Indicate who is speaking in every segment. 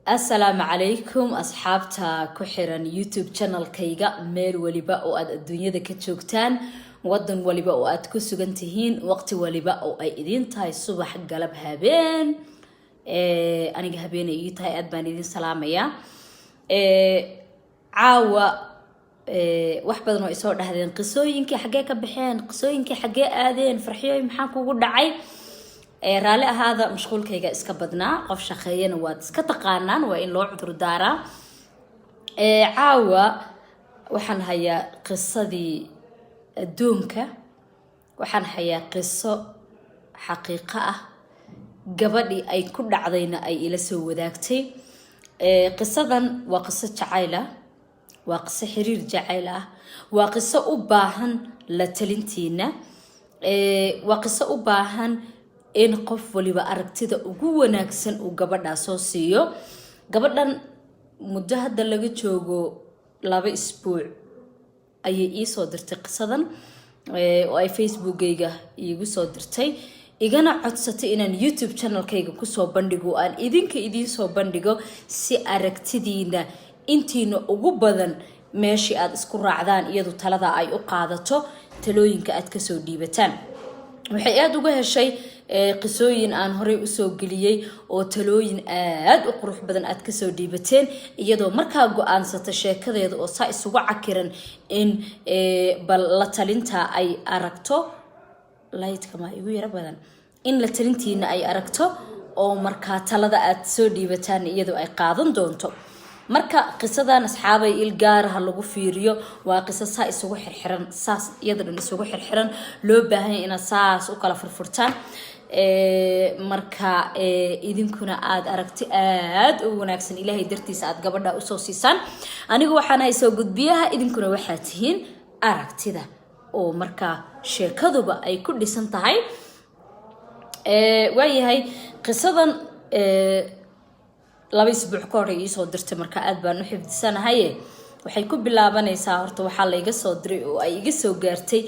Speaker 1: السلام عليكم أصحابتا كحران يوتيوب channel كيغا ميل وليبا أو أد الدنيا دا كتشوكتان ودن وليبا أو أد كسوغنتهين وقت وليبا أو أي إدين تاي صبح قلب هابين أنا هابين إيه تاي أدبان إدين سلامية عاوة وحبادن وإسور دهدين قصوينكي حقا كبحين قصوينكي حقا آدين فرحيوي محاكو قد عاي رالي هذا مشغول كيغا اسكا بدنا قف شخيين واد اسكا تقانان وإن لو عذر دارا عاوة وحن هيا قصة دي الدومكا وحن هيا قصة حقيقة قبلي أي كل عضينا أي إلى سو ذاكتي قصة وقصة جعيلة وقصة حرير جعيلة وقصة أباهن لتلنتينا وقصة أباهن in qof waliba aragtida ugu wanaagsan uu gabadha soo siiyo gabadhan muddo hadda laga joogo 2 isbuuc ayay ii soo dirtay qisadan oo ay Facebook-gayga iigu soo dirtay igana codsatay inaan YouTube channel-kayga ku soo bandhigo aan idin soo bandhigo si aragtidiina intiina ugu badan meeshii aad isku raacdaan iyadu talada ay u qaadato talooyinka aad ka soo dhiibataan waxay aad uga heshay qisooyin aan horey u soo galiyay oo talooyin aad u qurux badan aad ka soo dhiibateen iyadoo markaa go'aansata sheekadeeda oo saa isugu cakiran in bal la talinta ay aragto light kama igu yara badan in la talintiina ay aragto oo markaa talada aad soo dhiibataan iyadoo ay qaadan doonto marka qisadan asxaabay il gaar ah lagu fiiriyo waa qiso saa isugu xirxiran saas iyadoo isugu xirxiran loo baahan in saas u kala furfurtaan marka idinkuna aad aragti aad u wanaagsan ilaahay dartiisa aad gabadha u soo siisaan anigu waxaan hay soo gudbiyaha idinkuna waxa tihiin aragtida oo marka sheekaduba ay ku dhisan tahay waayahay qisadan 2 isbuuc ka hor ay soo dirtay marka aad baan u xifdisanahay waxay ku bilaabanaysaa horta waxa la iga soo diray oo ay iga soo gaartay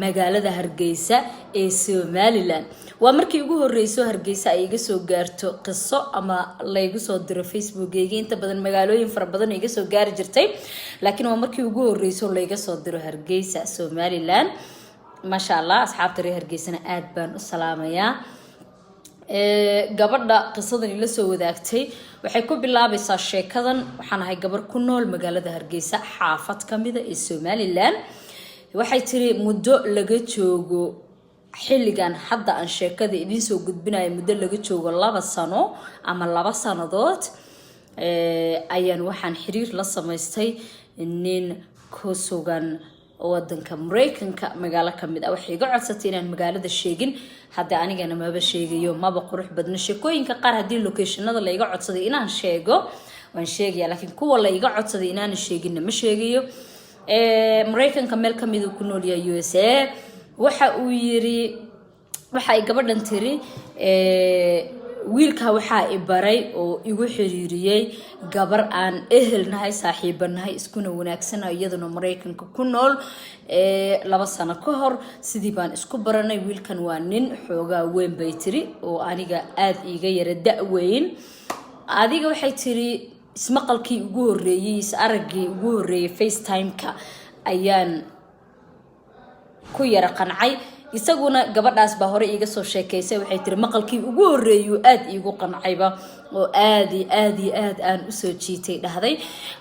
Speaker 1: magaalada Hargeysa ee Somaliland waa markii ugu horeysay Hargeysa ay iga soo gaarto qiso ama la iga soo diro Facebook-gayga inta badan magaalooyin fara badan iga soo gaari jirtay laakiin waa markii ugu horeysay la iga soo diro Hargeysa Somaliland ma sha Allah asxaabta reer Hargeysana aad baan u salaamayaa gabadha qisadan ila soo wadaagtay waxay ku bilaabaysaa sheekadan waxaan ahay gabar ku nool magaalada Hargeysa xaafad kamida ee Somaliland waxay tiri muddo laga joogo xilligan hadda aan sheekada idin soo gudbinayo muddo laga joogo 2 sano ama 2 sanadood ayaan waxaan xiriir la samaystay nin ku sugan wadanka Mareykanka magaalo kamid ah waxay iga codsatay inaan magaalada sheegin hadda anigana maba sheegayo maba qurux badna sheekooyinka qaar hadii locationada la iga codsaday inaan sheego waan sheegaya laakiin kuwa la iga codsaday inaan sheegin ma sheegayo Mareykanka meel kamid ah ku nool yahay USA waxa uu yiri waxa ay gabadhan tiri wiilka waxa ay baray oo igu xiriiriyay gabar aan ehelnahay saaxiibanahay iskuna wanaagsan iyaduna Mareykanka ku nool 2 sano ka hor sidii baan isku baranay wiilkan waa nin xoogaa weyn bay tiri oo aniga aad iiga yara da'weyn adiga waxay tiri ismaqalkii ugu horeeyay is aragii ugu horeeyay FaceTime-ka ayaan ku yara qancay isaguna gabadhaas ba hore iiga soo sheekaysay waxay tiri maqalkii ugu horeeyay aad iigu qancayba oo aad aan u soo jiitay dhahday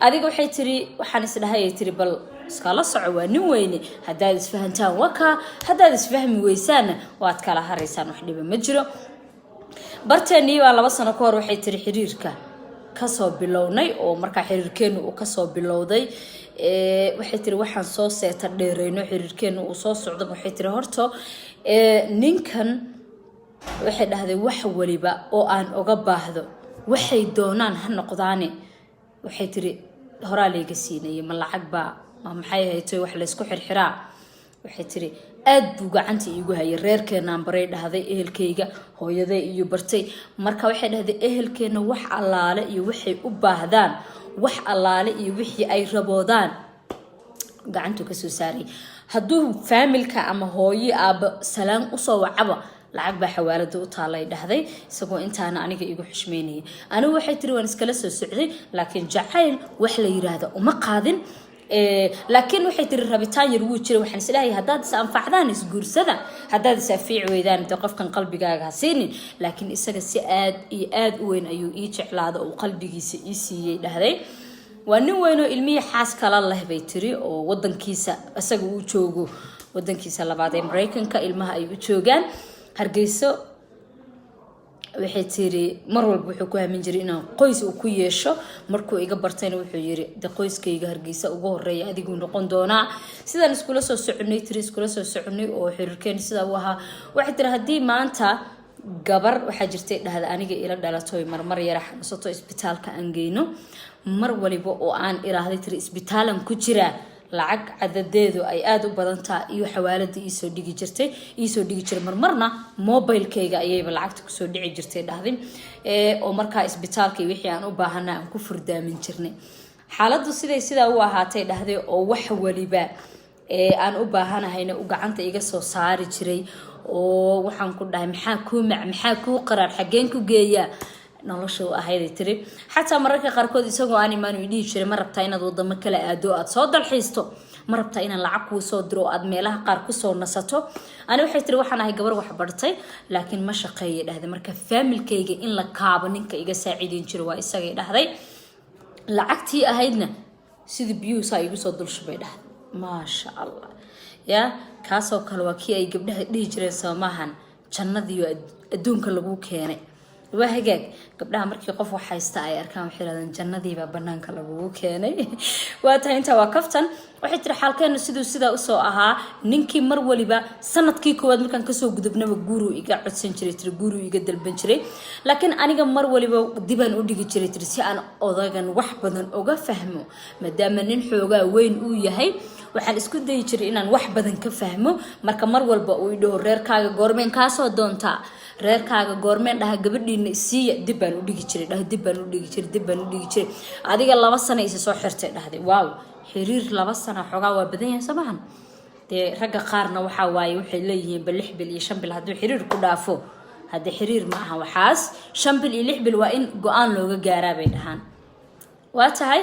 Speaker 1: adiga waxay tiri waxaan isdhahay tiri bal iskala soco waa nin weyne hadaad isfahantaan waka hadaad isfahmi weysaan waad kala haraysaan wax dhiba ma jiro barteeni waa 2 sano ka hor waxay tiri xiriirka ka soo bilownay oo marka xiriirkeenu uu ka soo bilowday waxay tiri waxaan soo seeta dheereyno xiriirkeenu uu soo socdo waxay tiri horto ninkan waxay dhahday wax waliba oo aan uga baahdo waxay doonaan ha noqdaane waxay tiri horaa leega siinay ma lacag ba ma maxay haytay wax la isku xirxiraa waxay tiri aad buu gacanta iigu hayay reerkeena baray dhahday ehelkayga hooyaday iyo bartay marka waxay dhahday ehelkeena wax allaale iyo waxay u baahdaan wax allaale iyo wixii ay raboodaan gacantu ka soo saaray hadduu familka ama hooyo aaba salaan u soo wacaba lacag baa xawaalada u taalay dhahday isagoo intaana aniga igu xushmeynayay anigu waxay tiri waan iskala soo socday laakiin jacayl wax la yiraahdo uma qaadin laakiin waxay tiri rabitaan yar wuu jiray waxaan isleeyahay haddaad is anfacdaan isguursada haddaad is afiic weydaan inta qofkan qalbigaaga ha siinin laakiin isaga si aad iyo aad u weyn ayuu ii jeclaado oo qalbigiisa ii siiyay dhahday waa nin weyn oo ilmihii xaas kala leh bay tiri oo wadankiisa isaga uu joogo wadankiisa labaad ee Mareykanka ilmaha ay u joogaan Hargeysa waxay tiri mar walba wuxuu ku hamin jiray inaan qoys uu ku yeesho markuu iga bartayna wuxuu yiri de qoyskayga Hargeysa ugu horeeya adigu noqon doona sidaan iskula soo soconay oo xiriirkeen sida uu ahaa waxay tiri hadii maanta gabar waxa jirtay dhahda aniga ila dhalatay marmar yar xanuunsato isbitaalka aan geeyno mar waliba oo aan iraahday tiri isbitaalan ku jira lacag cadadeedu ay aad u badan tahay iyo xawaalada ii soo dhigi jiray marmarna mobilkayga ayayba lacagta ku soo dhici jirtay dhahdin oo marka isbitaalka wixii aan u baahanaa aan ku furdaamin jirnay xaaladdu sidaa u ahaatay dhahday oo wax waliba aan u baahanahayna u gacanta iga soo saari jiray oo waxaan ku dhahay maxaa ku qaraar xageen ku geeya nolosha ahayd tiri xataa mararka qaarkood isagoo aan imaan u dhigi jiray ma rabtaa inaad wadamo kala aado aad soo dalxiisto ma rabtaa inaan lacag ku soo diro aad meelaha qaar ku soo nasato ani waxay tiri waxaan ahay gabar wax bartay laakiin ma shaqeeyay dhahday marka familkayga in la kaabo ninka iga saaciidin jiray waa isagay dhahday lacagtii ahaydna sidii biyuusa igu soo dulshubay dhahday ma sha Allah ya kaasoo kale waa kii ay gabdhaha dhihi jireen Soomahan jannadii adduunka lagu keenay وهجاج قبلها مركي قف وحيست أي أركان حيران جنة بقى بنان كلامه كاني وقتها أنت وقفتن وحيت رحال كان سيدا أسوأها ننكي مرولي بقى سنة كيكو ود مكان كسو قدبنا بجورو إيجا عدسنشري ترجورو إيجا دلبنشري لكن أنا جم مرولي بقى دبان أودي جري ترسي أنا أضاعن وحبذن أوجا فهمه مدام ننحوجا وين وياهي waxaan isku day jiray inaan wax badan ka fahmo marka mar walba uu idho reerkaaga goormeen ka soo doonta reerkaaga goormeen dhaha gabadhiina isiya dib baan u dhigi jiray adiga 2 sano isa soo xirtay dhahday waaw xiriir 2 sano xogaa waa badan yahay sabahan de ragga qaarna waxa waaye waxay leeyihiin 6 bil iyo 5 bil haduu xiriir ku dhaafo hada xiriir ma aha waxaas 5 bil iyo 6 bil waa in go'aan looga gaaraa bay dhahan waa tahay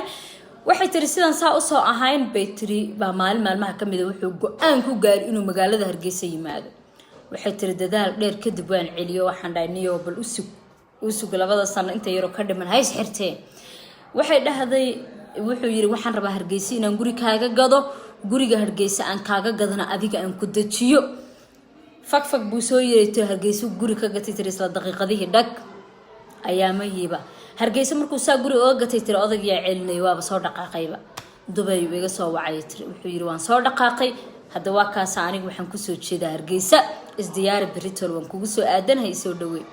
Speaker 1: waxay tiri sidaan saa u soo ahayn bay tiri ba maalmaha kamid ah wuxuu go'aan ku gaar inuu magaalada Hargeysa yimaado waxay tiri dadaal dheer kadib waan celiyo waxaan dhaaniyo bal usug 2 sano inta yaro ka dhiman hays xirteen waxay dhahday wuxuu yiri waxaan rabaa Hargeysa inaan guri kaaga gado guriga Hargeysa aan kaaga gadana adiga aan ku dajiyo fak buu soo yeeray Hargeysa guri ka gatay tiri isla daqiiqadii dhag ayaamayiba Hargeysa markuu saa guri oo gatay tiri odag yaa celinay waaba soo dhaqaaqayba Dubai iga soo wacay tiri wuxuu yiri waan soo dhaqaaqay hadda waa kaas anigu waxaan ku soo jeedaa Hargeysa isdiyaar Britol waan kugu soo aadanahay soo dhaweey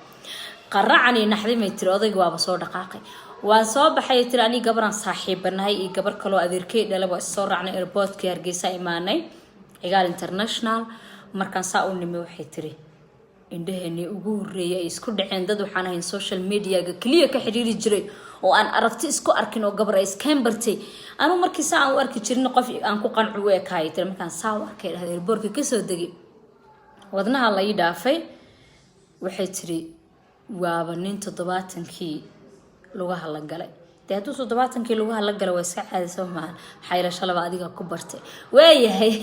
Speaker 1: qaracani naxdimay tiri odag waaba soo dhaqaaqay waan soo baxay tiri ani gabaran saaxiibanahay iyo gabar kale oo adeerkay dhalaba soo raacnay airportka Hargeysa imaanay Cigaal International markaan saa u nimay waxay tiri indhaheeni ugu horeeyay isku dhaceen dad waxaan ahayn social media-ga kaliya ka xiriiri jiray oo aan aragti isku arkin oo gabar ay iskaan bartay anu markii saa aan u arki jirin qof aan ku qancu u ekaay tiri markaan saa u arkay airportka ka soo dagay wadnaha la ii dhaafay waxay tiri waaba nin 70kii lugaha la galay haduu 70kii lugaha la galay waa iska caadaysan maahan xaylasho laba adiga ku bartay waayahay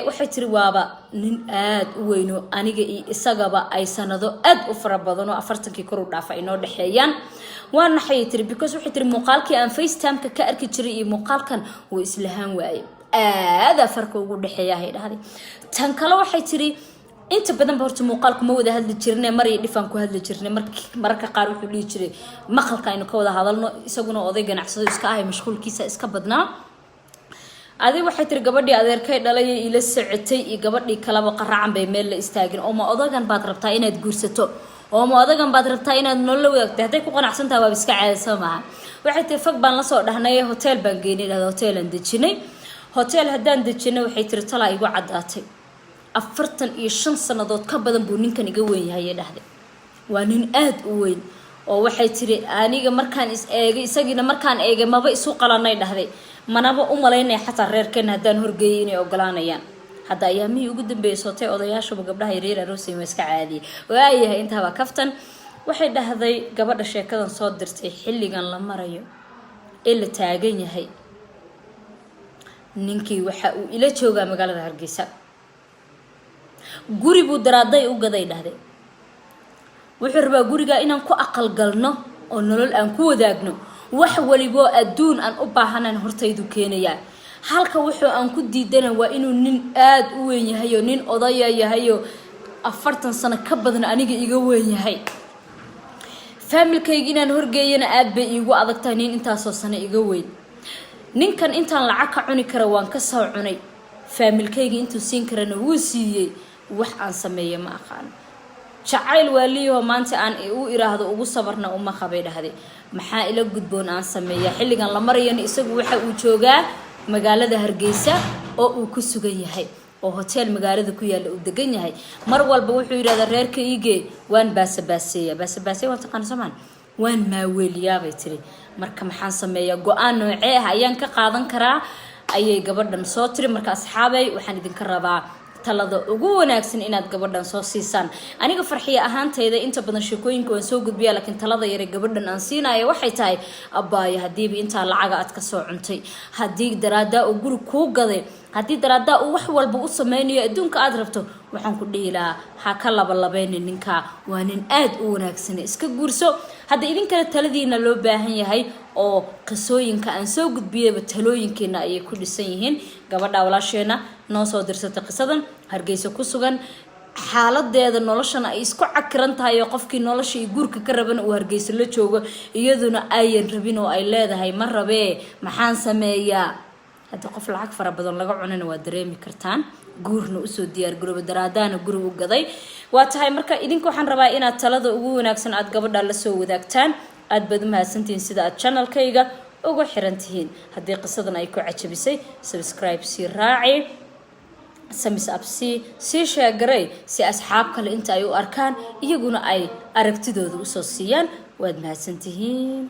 Speaker 1: waxay tiri waaba nin aad u weyn oo aniga isagaba ay sanado aad u fara badan oo 40kii kor u dhaafay inoo dhaxeeyaan waan naxay tiri because waxay tiri muuqaalkii aan FaceTime-ka ka arki jiray iyo muuqaalkan oo islahaan waayay aad farqo ugu dhaxeeyahay dhahday tan kale waxay tiri inta badan horta muuqaalku ma wada hadli jirnay mar iyo dhifan ku hadli jirnay marka qaar wuxuu dhigi jiray maqalka aynu ka wada hadalno isaguna oday ganacsado iska ahay mashquulkiisa iska badnaa adiga waxay tiri gabadhii adeerkay dhalay ila socotay iyo gabadhii kalaba qaracan bay meel la istaagin oo ma odagan baad rabtaa inaad guursato oo ma odagan baad rabtaa inaad nolol wadaagto haday ku qanacsantahay waa iska caadaysan maaha waxay tiri fag baan la soo dhahnay hotel baan geynay hotel aan dejinay hotel hadaan dejinay waxay tiri tala igu cadaatay 45 sanadood ka badan buu ninkan iga weyn yahay dhahday waa nin aad u weyn oo waxay tiri aniga markaan is eegay isagiina markaan eegay maba isu qalanay dhahday manaba u maleynay xataa reerkeen hadaan horgeeyay inay ogolaanayaan hadda ayaamihii ugu dambeeyay sootay odayaashuba gabdhaha yaryar aroosay ma iska caadiyay waayahay intaaba kaftan waxay dhahday gabadha sheekadan soo dirtay xilligan la marayo ee la taagan yahay ninkii waxa uu ila joogaa magaalada Hargeysa guri buu daraaday u gaday dhahday wuxuu rabaa guriga inaan ku aqal galno oo nolol aan ku wadaagno wax waliba adduun aan u baahanayn hortaydu keenaya halka wuxuu aan ku diidana waa inuu nin aad u weyn yahay oo nin odaya yahay oo 40 sano ka badan aniga iga weyn yahay familkayga inaan horgeeyana aad bay iigu adagtahay nin intaas oo sano iga weyn ninkan intaan lacag ka cuni kara waan ka soo cunay familkayga intuu siin karana wuu siiyay wax aan sameeyo ma aqaan jacayl waaliyo maanta aan u iraahdo ugu sabarna uma qabay dhahday maxaa ila gudboon aan sameeyaa xilligan la marayana isagu waxa uu joogaa magaalada Hargeysa oo uu ku sugan yahay oo hotel magaalada ku yaala uu degan yahay mar walba wuxuu yiraahdaa reerkayga waan baasabaasay waan taqaan samaan waan maaweeliyaa bay tiri marka maxaan sameeyaa go'aan noocee ah ayaan ka qaadan karaa ayay gabadhan soo tiri marka asxaabay waxaan idinka rabaa talada ugu wanaagsan inaad gabadhan soo siisaan aniga farxiya ahaantayda inta badan sheekooyinka waan soo gudbiyaa laakiin talada yare gabadhan aan siinayo waxay tahay abbaaya hadii inta lacag aad ka soo cuntay hadii daraada oo guri ku gaday hadii daraada uu wax walba u sameeyo adduunka aad rabto waxaan ku dhiilaa ha ka labalabeen ninka waa nin aad u wanaagsan iska guurso hadda idin kale taladiina loo baahan yahay oo qisooyinka aan soo gudbiyay talooyinkeena ay ku dhisan yihiin gabadha walaasheena noo soo dirsatay qisadan Hargeysa ku sugan xaaladeeda noloshana ay isku cakiran tahay qofkii nolosha iyo guurka ka raban uu Hargeysa la joogo iyaduna ayaan rabin oo ay leedahay ma rabee maxaan sameeyaa hadda qof lacag fara badan laga cunana waa dareemi kartaan guurna u soo diyaar garoob daraadana guri u gaday waa tahay marka idinka waxaan rabaa inaad talada ugu wanaagsan aad gabadha la soo wadaagtaan aad bad mahadsantiin sida aad channelkayga ugu xiran tihiin haddii qisadan ay ku cajabisay subscribe si raaci samis absi si sheegaray si asxaab kale inta ay u arkaan iyaguna ay aragtidooda u soo siiyaan waad mahadsantihiin